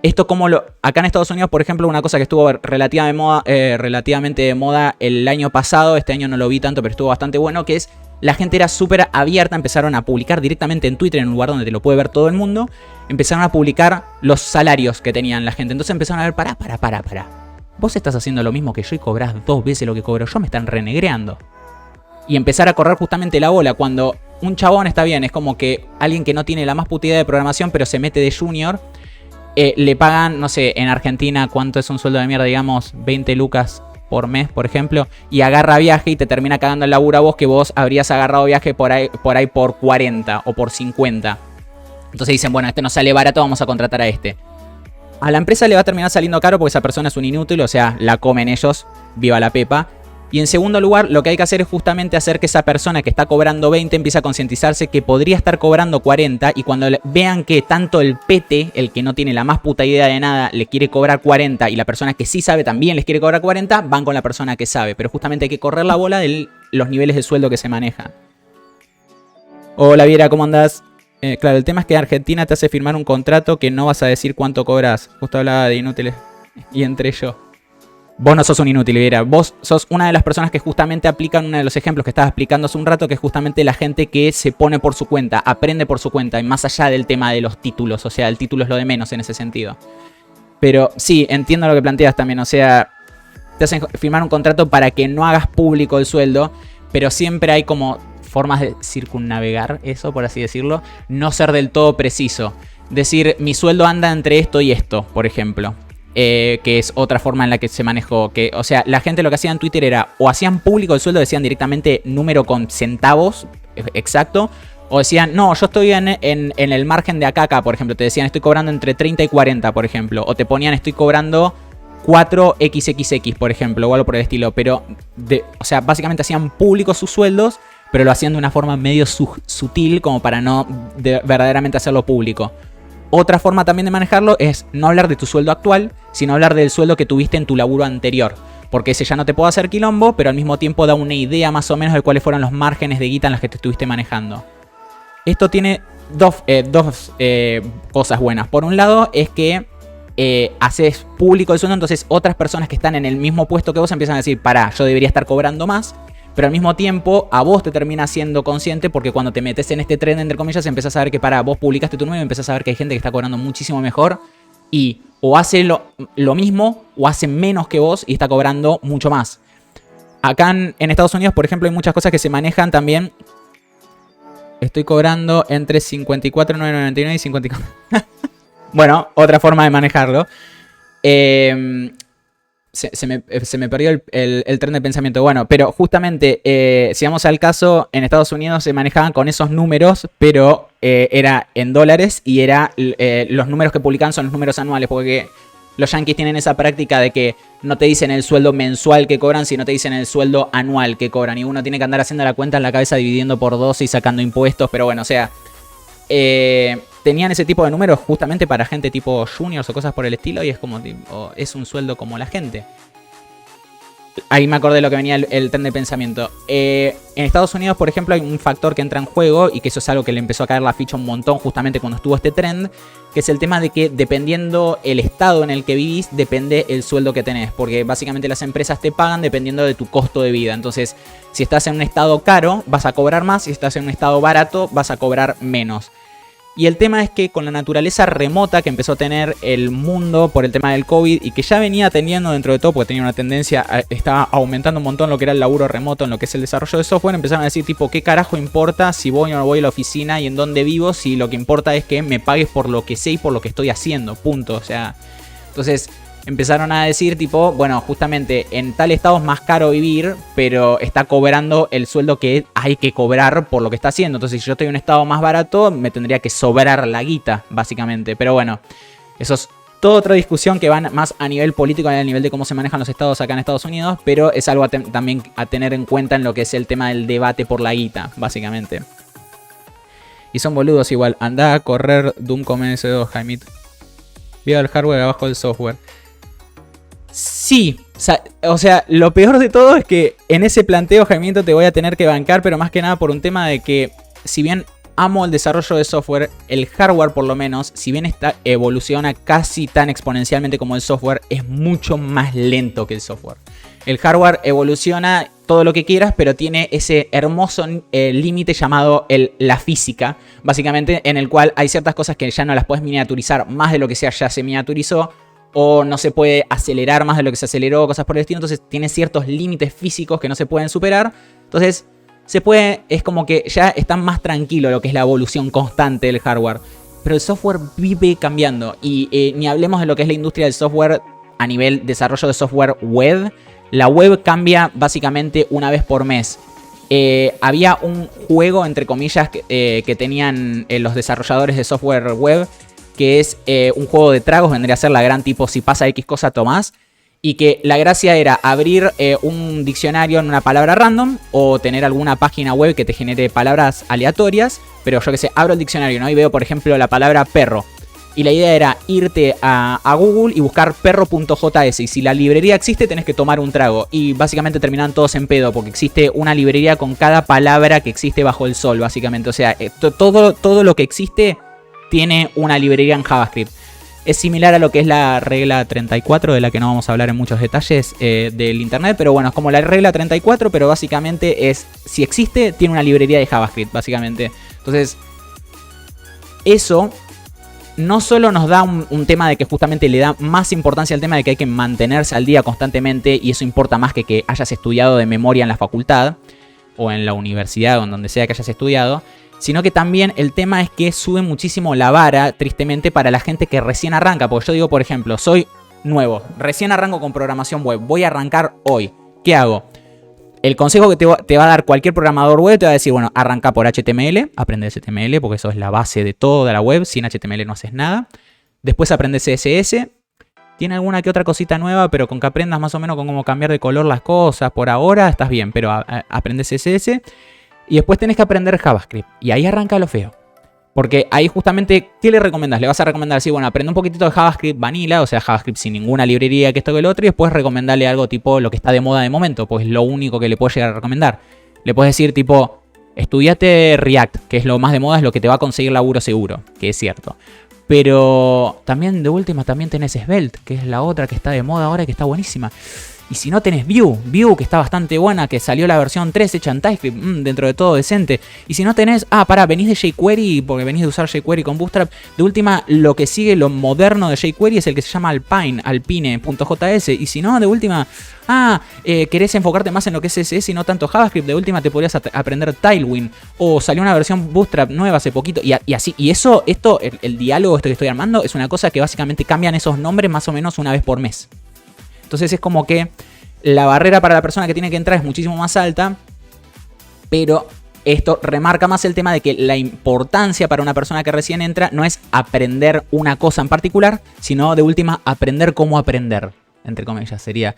Esto como acá en Estados Unidos, por ejemplo, una cosa que estuvo relativamente de moda el año pasado, este año no lo vi tanto, pero estuvo bastante bueno, que es la gente era súper abierta, empezaron a publicar directamente en Twitter, en un lugar donde te lo puede ver todo el mundo, empezaron a publicar los salarios que tenían la gente. Entonces empezaron a ver, pará. Vos estás haciendo lo mismo que yo y cobrás 2 veces lo que cobro yo, me están renegreando. Y empezar a correr justamente la bola cuando... Un chabón está bien, es como que alguien que no tiene la más puta idea de programación, pero se mete de junior, le pagan, no sé, en Argentina, ¿cuánto es un sueldo de mierda? Digamos, 20 lucas por mes, por ejemplo, y agarra viaje y te termina cagando el laburo a vos, que vos habrías agarrado viaje por ahí por 40 o por 50. Entonces dicen, bueno, este no sale barato, vamos a contratar a este. A la empresa le va a terminar saliendo caro porque esa persona es un inútil, o sea, la comen ellos, viva la pepa. Y en segundo lugar, lo que hay que hacer es justamente hacer que esa persona que está cobrando 20 empiece a concientizarse que podría estar cobrando 40 y cuando vean que tanto el pete, el que no tiene la más puta idea de nada, le quiere cobrar 40 y la persona que sí sabe también les quiere cobrar 40, van con la persona que sabe. Pero justamente hay que correr la bola de los niveles de sueldo que se manejan. Hola Viera, ¿cómo andás? Claro, el tema es que Argentina te hace firmar un contrato que no vas a decir cuánto cobras. Justo hablaba de inútiles y entre yo. Vos no sos un inútil, Viera. Vos sos una de las personas que justamente aplican uno de los ejemplos que estabas explicando hace un rato, que es justamente la gente que se pone por su cuenta, aprende por su cuenta, y más allá del tema de los títulos. O sea, el título es lo de menos en ese sentido. Pero sí, entiendo lo que planteas también. O sea, te hacen firmar un contrato para que no hagas público el sueldo, pero siempre hay como formas de circunnavegar eso, por así decirlo. No ser del todo preciso. Decir, mi sueldo anda entre esto y esto, por ejemplo. Que es otra forma en la que se manejó. O sea, la gente lo que hacía en Twitter era o hacían público el sueldo, decían directamente número con centavos exacto, o decían, no, yo estoy en el margen de acá, por ejemplo. Te decían, estoy cobrando entre 30 y 40, por ejemplo. O te ponían, estoy cobrando 4xxx, por ejemplo, o algo por el estilo. Pero, o sea, básicamente hacían públicos sus sueldos, pero lo hacían de una forma medio sutil, como para no verdaderamente hacerlo público. Otra forma también de manejarlo es no hablar de tu sueldo actual, sino hablar del sueldo que tuviste en tu laburo anterior. Porque ese ya no te puede hacer quilombo, pero al mismo tiempo da una idea más o menos de cuáles fueron los márgenes de guita en los que te estuviste manejando. Esto tiene dos cosas buenas. Por un lado es que haces público el sueldo, entonces otras personas que están en el mismo puesto que vos empiezan a decir, pará, yo debería estar cobrando más. Pero al mismo tiempo a vos te termina siendo consciente porque cuando te metes en este tren, entre comillas, empezás a ver que vos publicaste tu número y empezás a ver que hay gente que está cobrando muchísimo mejor y o hace lo mismo o hace menos que vos y está cobrando mucho más. Acá en Estados Unidos, por ejemplo, hay muchas cosas que se manejan también. Estoy cobrando entre 54.999 y 54. Bueno, otra forma de manejarlo. Se me perdió el tren de pensamiento. Bueno, pero justamente, si vamos al caso, en Estados Unidos se manejaban con esos números, pero era en dólares y los números que publican son los números anuales, porque los yankees tienen esa práctica de que no te dicen el sueldo mensual que cobran, sino te dicen el sueldo anual que cobran. Y uno tiene que andar haciendo la cuenta en la cabeza, dividiendo por 12 y sacando impuestos, pero bueno, o sea... tenían ese tipo de números justamente para gente tipo juniors o cosas por el estilo y es como es un sueldo como la gente. Ahí me acordé de lo que venía el tren de pensamiento. En Estados Unidos, por ejemplo, hay un factor que entra en juego y que eso es algo que le empezó a caer la ficha un montón justamente cuando estuvo este trend, que es el tema de que dependiendo el estado en el que vivís, depende el sueldo que tenés, porque básicamente las empresas te pagan dependiendo de tu costo de vida. Entonces, si estás en un estado caro, vas a cobrar más, si estás en un estado barato, vas a cobrar menos. Y el tema es que con la naturaleza remota que empezó a tener el mundo por el tema del COVID y que ya venía teniendo dentro de todo, porque tenía una tendencia, estaba aumentando un montón lo que era el laburo remoto en lo que es el desarrollo de software, empezaron a decir tipo, ¿qué carajo importa si voy o no voy a la oficina y en dónde vivo? Si lo que importa es que me pagues por lo que sé y por lo que estoy haciendo, punto. O sea, entonces... empezaron a decir tipo, bueno, justamente en tal estado es más caro vivir, pero está cobrando el sueldo que hay que cobrar por lo que está haciendo. Entonces, si yo estoy en un estado más barato, me tendría que sobrar la guita, básicamente. Pero bueno, eso es toda otra discusión que va más a nivel político, a nivel de cómo se manejan los estados acá en Estados Unidos, pero es algo también a tener en cuenta en lo que es el tema del debate por la guita, básicamente. Y son boludos igual. Andá a correr Doom con MS2, Jaimito. Viva el hardware abajo del software. Sí, o sea, lo peor de todo es que en ese planteo, Jaimito, te voy a tener que bancar, pero más que nada por un tema de que, si bien amo el desarrollo de software, el hardware por lo menos, si bien evoluciona casi tan exponencialmente como el software, es mucho más lento que el software. El hardware evoluciona todo lo que quieras, pero tiene ese hermoso límite llamado la física, básicamente, en el cual hay ciertas cosas que ya no las puedes miniaturizar más de lo que ya se miniaturizó, o no se puede acelerar más de lo que se aceleró, cosas por el estilo. Entonces tiene ciertos límites físicos que no se pueden superar. Entonces es como que ya está más tranquilo lo que es la evolución constante del hardware. Pero el software vive cambiando. Y ni hablemos de lo que es la industria del software a nivel desarrollo de software web. La web cambia básicamente una vez por mes. Había un juego, entre comillas, que tenían los desarrolladores de software web, que es un juego de tragos, vendría a ser la gran tipo, si pasa X cosa tomás. Y que la gracia era abrir un diccionario en una palabra random o tener alguna página web que te genere palabras aleatorias. Pero yo que sé, abro el diccionario, ¿no? Y veo, por ejemplo, la palabra perro. Y la idea era irte a Google y buscar perro.js. Y si la librería existe, tenés que tomar un trago. Y básicamente terminaban todos en pedo, porque existe una librería con cada palabra que existe bajo el sol, básicamente. O sea, todo lo que existe tiene una librería en JavaScript. Es similar a lo que es la regla 34, de la que no vamos a hablar en muchos detalles del internet. Pero bueno, es como la regla 34, pero básicamente es, si existe, tiene una librería de JavaScript, básicamente. Entonces, eso no solo nos da un tema de que justamente le da más importancia al tema de que hay que mantenerse al día constantemente, y eso importa más que hayas estudiado de memoria en la facultad o en la universidad o en donde sea que hayas estudiado, sino que también el tema es que sube muchísimo la vara, tristemente, para la gente que recién arranca. Porque yo digo, por ejemplo, soy nuevo, recién arranco con programación web, voy a arrancar hoy. ¿Qué hago? El consejo que te va a dar cualquier programador web te va a decir, bueno, arranca por HTML, aprende HTML porque eso es la base de toda la web, sin HTML no haces nada. Después aprende CSS, tiene alguna que otra cosita nueva, pero con que aprendas más o menos con cómo cambiar de color las cosas, por ahora estás bien, pero aprende CSS. Y después tenés que aprender JavaScript, y ahí arranca lo feo. Porque ahí justamente, ¿qué le recomendás? Le vas a recomendar, sí, bueno, aprende un poquitito de JavaScript vanilla, o sea, JavaScript sin ninguna librería, que esto que el otro, y después recomendarle algo tipo lo que está de moda de momento, pues lo único que le puedes llegar a recomendar. Le puedes decir tipo, estudiate React, que es lo más de moda, es lo que te va a conseguir laburo seguro, que es cierto. Pero también de última también tenés Svelte, que es la otra que está de moda ahora y que está buenísima. Y si no tenés Vue, que está bastante buena, que salió la versión 3 hecha en TypeScript, dentro de todo decente. Y si no tenés, venís de jQuery, porque venís de usar jQuery con Bootstrap. De última, lo que sigue, lo moderno de jQuery es el que se llama Alpine.js. Y si no, de última, querés enfocarte más en lo que es CSS y no tanto JavaScript, de última te podrías aprender Tailwind. O salió una versión Bootstrap nueva hace poquito. Y así, y eso, el diálogo este que estoy armando, es una cosa que básicamente cambian esos nombres más o menos una vez por mes. Entonces es como que la barrera para la persona que tiene que entrar es muchísimo más alta, pero esto remarca más el tema de que la importancia para una persona que recién entra no es aprender una cosa en particular, sino de última aprender cómo aprender, entre comillas. Sería,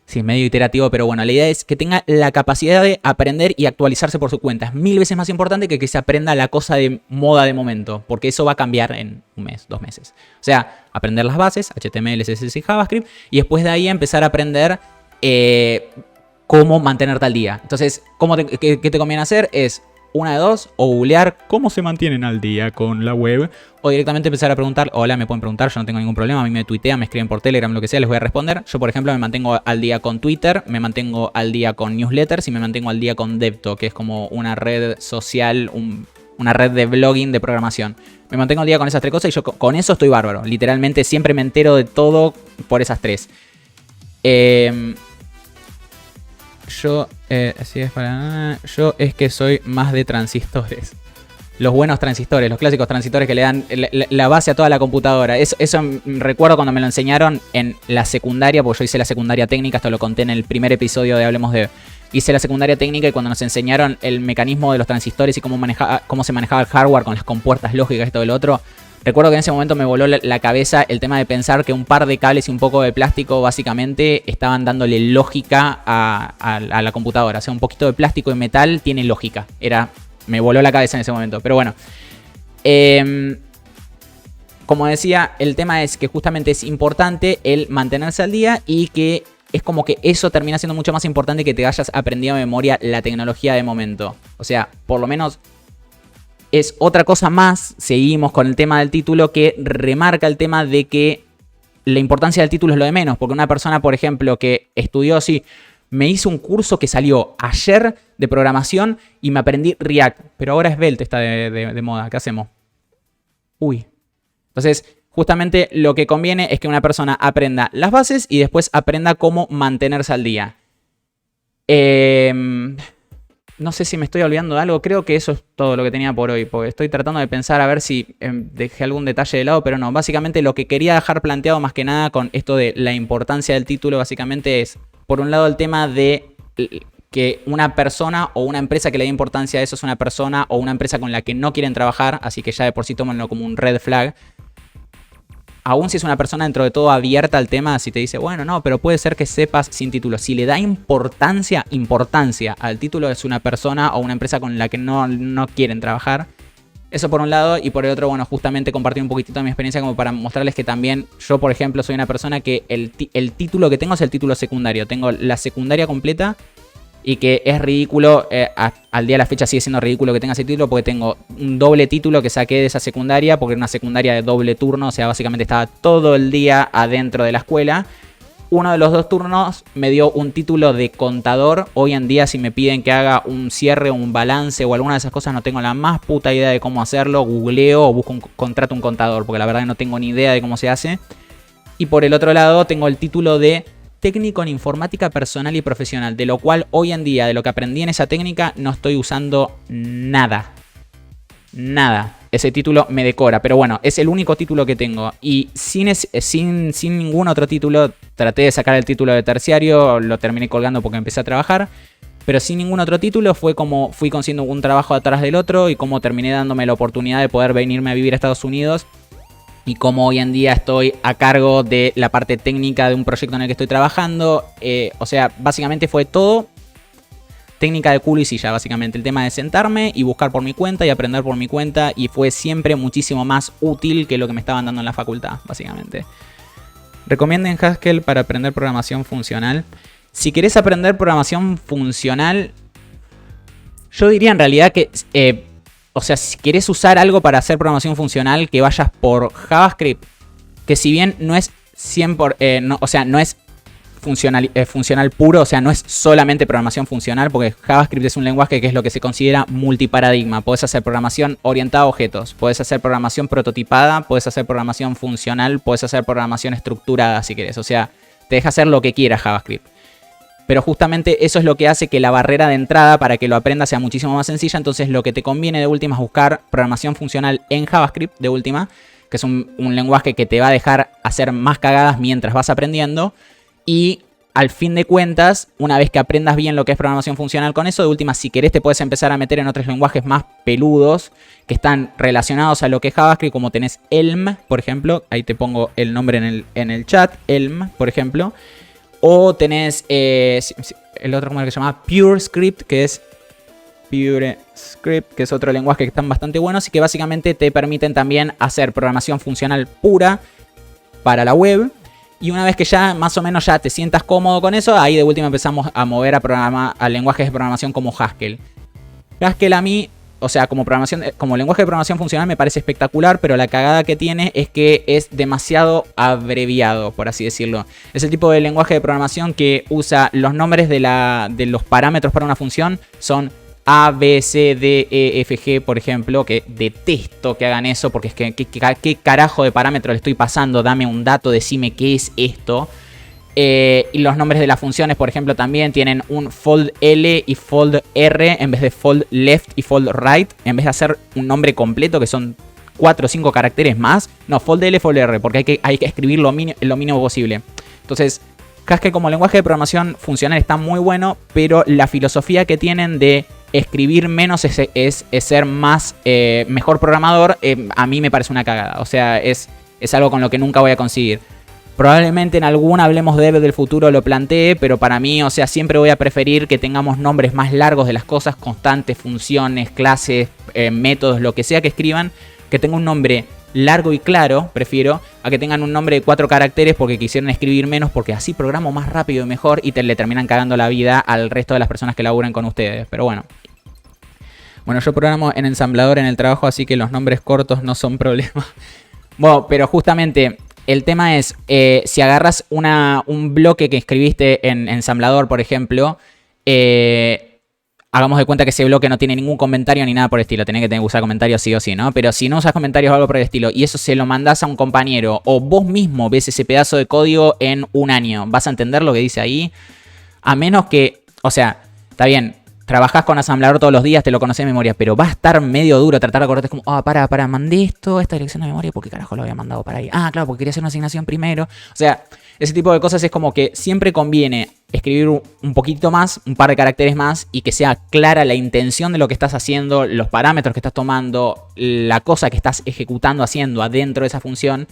sí, medio iterativo, pero bueno, la idea es que tenga la capacidad de aprender y actualizarse por su cuenta. Es 1000 veces más importante que se aprenda la cosa de moda de momento, porque eso va a cambiar en un mes, 2 meses. O sea, aprender las bases, HTML, CSS y JavaScript, y después de ahí empezar a aprender cómo mantenerte al día. Entonces, ¿qué te conviene hacer? Es una de dos, o googlear cómo se mantienen al día con la web, o directamente empezar a preguntar. Hola, me pueden preguntar, yo no tengo ningún problema, a mí me tuitean, me escriben por Telegram, lo que sea, les voy a responder. Yo, por ejemplo, me mantengo al día con Twitter, me mantengo al día con newsletters y me mantengo al día con Devto, que es como una red social, una red de blogging de programación. Me mantengo al día con esas 3 cosas y yo con eso estoy bárbaro. Literalmente siempre me entero de todo por esas 3. Yo es que soy más de transistores. Los buenos transistores, los clásicos transistores que le dan la base a toda la computadora. Eso recuerdo cuando me lo enseñaron en la secundaria, porque yo hice la secundaria técnica, esto lo conté en el primer episodio de Hablemos de... Hice la secundaria técnica y cuando nos enseñaron el mecanismo de los transistores y cómo se manejaba el hardware con las compuertas lógicas y todo lo otro, recuerdo que en ese momento me voló la cabeza el tema de pensar que un par de cables y un poco de plástico básicamente estaban dándole lógica a la computadora. O sea, un poquito de plástico y metal tiene lógica. Me voló la cabeza en ese momento. Pero bueno. Como decía, el tema es que justamente es importante el mantenerse al día y que es como que eso termina siendo mucho más importante que te hayas aprendido de memoria la tecnología de momento. O sea, por lo menos es otra cosa más. Seguimos con el tema del título que remarca el tema de que la importancia del título es lo de menos. Porque una persona, por ejemplo, que estudió así, me hizo un curso que salió ayer de programación y me aprendí React. Pero ahora Svelte está de moda. ¿Qué hacemos? Uy. Entonces, justamente lo que conviene es que una persona aprenda las bases y después aprenda cómo mantenerse al día. No sé si me estoy olvidando de algo. Creo que eso es todo lo que tenía por hoy. Porque estoy tratando de pensar a ver si dejé algún detalle de lado. Pero no, básicamente lo que quería dejar planteado más que nada con esto de la importancia del título básicamente es, por un lado, el tema de que una persona o una empresa que le dé importancia a eso es una persona o una empresa con la que no quieren trabajar. Así que ya de por sí tómenlo como un red flag. aún si es una persona dentro de todo abierta al tema, si te dice, bueno, no, pero puede ser que sepas sin título. Si le da importancia al título, es una persona o una empresa con la que no quieren trabajar. Eso por un lado, y por el otro, bueno, justamente compartir un poquitito de mi experiencia como para mostrarles que también yo, por ejemplo, soy una persona que el título que tengo es el título secundario. Tengo la secundaria completa y que es ridículo, al día de la fecha sigue siendo ridículo que tenga ese título porque tengo un doble título que saqué de esa secundaria porque era una secundaria de doble turno, o sea, básicamente estaba todo el día adentro de la escuela. Uno de los 2 turnos me dio un título de contador. Hoy en día si me piden que haga un cierre, un balance o alguna de esas cosas no tengo la más puta idea de cómo hacerlo. Googleo o contrato un contador porque la verdad no tengo ni idea de cómo se hace. Y por el otro lado tengo el título de técnico en informática personal y profesional, de lo cual hoy en día, de lo que aprendí en esa técnica, no estoy usando nada. Nada. Ese título me decora, pero bueno, es el único título que tengo. Y sin ningún otro título, traté de sacar el título de terciario, lo terminé colgando porque empecé a trabajar. Pero sin ningún otro título fue como fui consiguiendo un trabajo atrás del otro y como terminé dándome la oportunidad de poder venirme a vivir a Estados Unidos. Y como hoy en día estoy a cargo de la parte técnica de un proyecto en el que estoy trabajando. O sea, básicamente fue todo técnica de culo y silla, básicamente. El tema de sentarme y buscar por mi cuenta y aprender por mi cuenta. Y fue siempre muchísimo más útil que lo que me estaban dando en la facultad, básicamente. Recomienden Haskell para aprender programación funcional. Si querés aprender programación funcional, yo diría en realidad que... o sea, si querés usar algo para hacer programación funcional, que vayas por JavaScript. Que si bien no es 100%... o sea, no es funcional puro, o sea, no es solamente programación funcional, porque JavaScript es un lenguaje que es lo que se considera multiparadigma. Podés hacer programación orientada a objetos, podés hacer programación prototipada, podés hacer programación funcional, podés hacer programación estructurada si querés. O sea, te deja hacer lo que quieras JavaScript. Pero justamente eso es lo que hace que la barrera de entrada para que lo aprendas sea muchísimo más sencilla. Entonces lo que te conviene de última es buscar programación funcional en JavaScript de última, que es un lenguaje que te va a dejar hacer más cagadas mientras vas aprendiendo. Y al fin de cuentas, una vez que aprendas bien lo que es programación funcional con eso, de última, si querés te puedes empezar a meter en otros lenguajes más peludos que están relacionados a lo que es JavaScript, como tenés Elm, por ejemplo. Ahí te pongo el nombre en el chat, Elm, por ejemplo. O tenés el otro, como el que se llama PureScript, que es PureScript, que es otro lenguaje que están bastante buenos y que básicamente te permiten también hacer programación funcional pura para la web. Y una vez que ya más o menos ya te sientas cómodo con eso, ahí de última empezamos a mover a lenguajes de programación como Haskell. Haskell a mí, o sea, como lenguaje de programación funcional me parece espectacular, pero la cagada que tiene es que es demasiado abreviado, por así decirlo. Es el tipo de lenguaje de programación que usa los nombres de los parámetros para una función, son A, B, C, D, E, F, G, por ejemplo, que detesto que hagan eso, porque es que ¿qué carajo de parámetro le estoy pasando? Dame un dato, decime qué es esto. Y los nombres de las funciones, por ejemplo, también tienen un fold L y fold R en vez de fold left y fold right. En vez de hacer un nombre completo, que son 4 o 5 caracteres más. No, fold L, fold R, porque hay que escribir lo mínimo posible. Entonces, Haskell como lenguaje de programación funcional está muy bueno, pero la filosofía que tienen de escribir menos es ser más mejor programador, a mí me parece una cagada. O sea, es algo con lo que nunca voy a conseguir. Probablemente en algún Hablemos de Dev del futuro lo plantee, pero para mí, o sea, siempre voy a preferir que tengamos nombres más largos de las cosas, constantes, funciones, clases, métodos, lo que sea que escriban, que tenga un nombre largo y claro, prefiero, a que tengan un nombre de 4 caracteres porque quisieron escribir menos, porque así programo más rápido y mejor y le terminan cagando la vida al resto de las personas que laburan con ustedes. Pero bueno. Bueno, yo programo en ensamblador en el trabajo, así que los nombres cortos no son problema. Bueno, pero justamente el tema es, si agarras un bloque que escribiste en ensamblador, por ejemplo, hagamos de cuenta que ese bloque no tiene ningún comentario ni nada por el estilo. Tenés que usar comentarios sí o sí, ¿no? Pero si no usas comentarios o algo por el estilo y eso se lo mandás a un compañero o vos mismo ves ese pedazo de código en un año, ¿vas a entender lo que dice ahí? A menos que, o sea, está bien, trabajás con asamblador todos los días, te lo conocés de memoria, pero va a estar medio duro tratar de acordarte como, mandé esta dirección de memoria, ¿por qué carajo lo había mandado para ahí? Ah, claro, porque quería hacer una asignación primero. O sea, ese tipo de cosas es como que siempre conviene escribir un poquito más, un par de caracteres más, y que sea clara la intención de lo que estás haciendo, los parámetros que estás tomando, la cosa que estás ejecutando, haciendo adentro de esa función,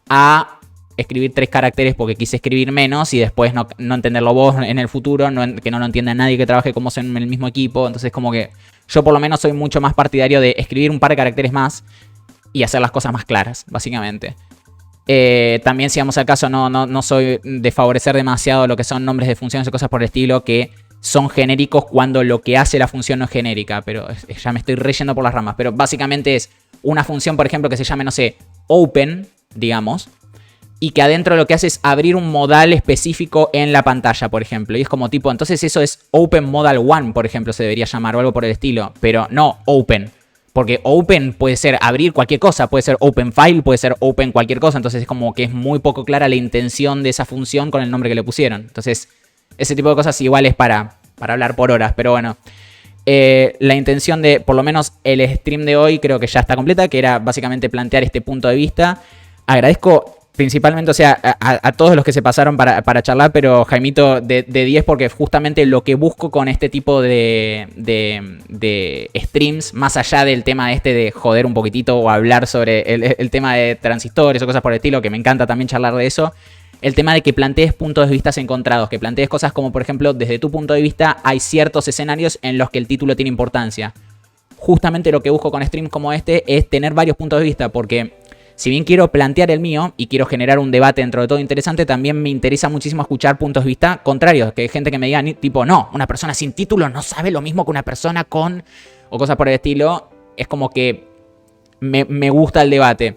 a escribir 3 caracteres porque quise escribir menos y después no entenderlo vos en el futuro, que no lo entienda nadie que trabaje como en el mismo equipo. Entonces como que yo por lo menos soy mucho más partidario de escribir un par de caracteres más y hacer las cosas más claras, básicamente. También, si vamos al caso, no soy de favorecer demasiado lo que son nombres de funciones o cosas por el estilo que son genéricos cuando lo que hace la función no es genérica. Pero ya me estoy reyendo por las ramas. Pero básicamente es una función, por ejemplo, que se llame, no sé, open, digamos, y que adentro lo que hace es abrir un modal específico en la pantalla, por ejemplo. Y es como tipo, entonces eso es Open Modal 1, por ejemplo, se debería llamar o algo por el estilo. Pero no Open. Porque Open puede ser abrir cualquier cosa, puede ser Open File, puede ser Open cualquier cosa. Entonces es como que es muy poco clara la intención de esa función con el nombre que le pusieron. Entonces ese tipo de cosas igual es para hablar por horas. Pero bueno, la intención de, por lo menos el stream de hoy creo que ya está completa, que era básicamente plantear este punto de vista. Agradezco principalmente, o sea, a todos los que se pasaron para charlar, pero Jaimito de 10 porque justamente lo que busco con este tipo de streams, más allá del tema este de joder un poquitito o hablar sobre el tema de transistores o cosas por el estilo, que me encanta también charlar de eso, el tema de que plantees puntos de vista encontrados, que plantees cosas como, por ejemplo, desde tu punto de vista hay ciertos escenarios en los que el título tiene importancia. Justamente lo que busco con streams como este es tener varios puntos de vista, porque si bien quiero plantear el mío y quiero generar un debate dentro de todo interesante, también me interesa muchísimo escuchar puntos de vista contrarios. Que hay gente que me diga, tipo, no, una persona sin título no sabe lo mismo que una persona con... o cosas por el estilo. Es como que me gusta el debate.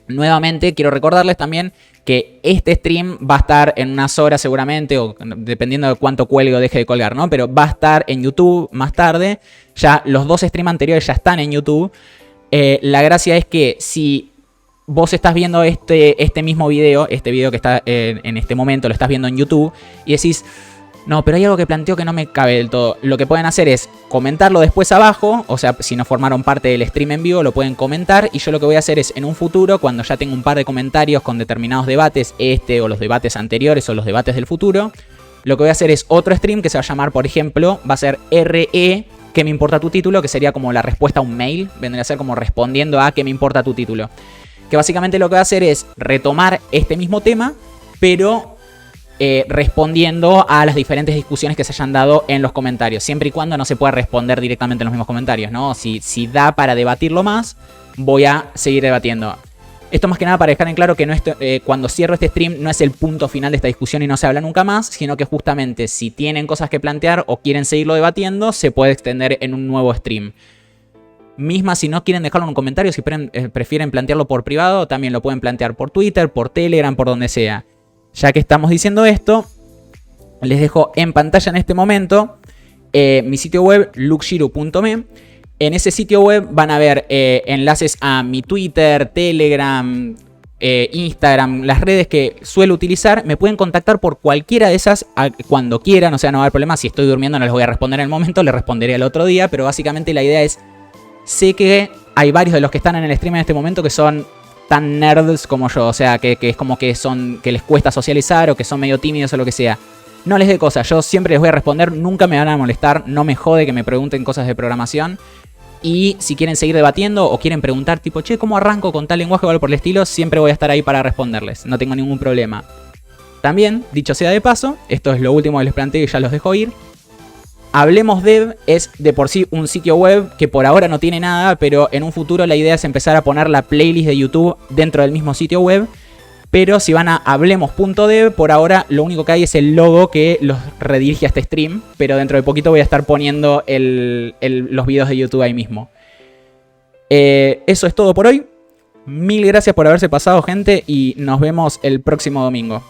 Nuevamente, quiero recordarles también que este stream va a estar en unas horas seguramente, o dependiendo de cuánto cuelgue o deje de colgar, ¿no? Pero va a estar en YouTube más tarde. Ya los 2 streams anteriores ya están en YouTube. La gracia es que si vos estás viendo este mismo video, este video que está en este momento, lo estás viendo en YouTube, y decís, no, pero hay algo que planteo que no me cabe del todo. Lo que pueden hacer es comentarlo después abajo, o sea, si no formaron parte del stream en vivo, lo pueden comentar, y yo lo que voy a hacer es, en un futuro, cuando ya tenga un par de comentarios con determinados debates, o los debates anteriores, o los debates del futuro, lo que voy a hacer es otro stream que se va a llamar, por ejemplo, va a ser RE, ¿qué me importa tu título? Que sería como la respuesta a un mail, vendría a ser como respondiendo a ¿qué me importa tu título? Que básicamente lo que va a hacer es retomar este mismo tema, pero respondiendo a las diferentes discusiones que se hayan dado en los comentarios. Siempre y cuando no se pueda responder directamente en los mismos comentarios, ¿no? Si da para debatirlo más, voy a seguir debatiendo. Esto más que nada para dejar en claro que no cuando cierro este stream no es el punto final de esta discusión y no se habla nunca más, sino que justamente si tienen cosas que plantear o quieren seguirlo debatiendo, se puede extender en un nuevo stream. Misma, si no quieren dejarlo en un comentario, si prefieren plantearlo por privado, también lo pueden plantear por Twitter, por Telegram, por donde sea. Ya que estamos diciendo esto, les dejo en pantalla en este momento mi sitio web, luxshiru.me. En ese sitio web van a ver enlaces a mi Twitter, Telegram, Instagram, las redes que suelo utilizar. Me pueden contactar por cualquiera de esas cuando quieran, o sea, no va a haber problema. Si estoy durmiendo no les voy a responder en el momento, les responderé el otro día, pero básicamente la idea es... Sé que hay varios de los que están en el stream en este momento que son tan nerds como yo. O sea, que es como que les cuesta socializar o que son medio tímidos o lo que sea. No les dé cosas. Yo siempre les voy a responder. Nunca me van a molestar. No me jode que me pregunten cosas de programación. Y si quieren seguir debatiendo o quieren preguntar tipo, che, ¿cómo arranco con tal lenguaje o algo por el estilo? Siempre voy a estar ahí para responderles. No tengo ningún problema. También, dicho sea de paso, esto es lo último que les planteo y ya los dejo ir. Hablemos Dev es de por sí un sitio web que por ahora no tiene nada, pero en un futuro la idea es empezar a poner la playlist de YouTube dentro del mismo sitio web. Pero si van a hablemos.dev, por ahora lo único que hay es el logo que los redirige a este stream. Pero dentro de poquito voy a estar poniendo los videos de YouTube ahí mismo. Eso es todo por hoy. Mil gracias por haberse pasado, gente, y nos vemos el próximo domingo.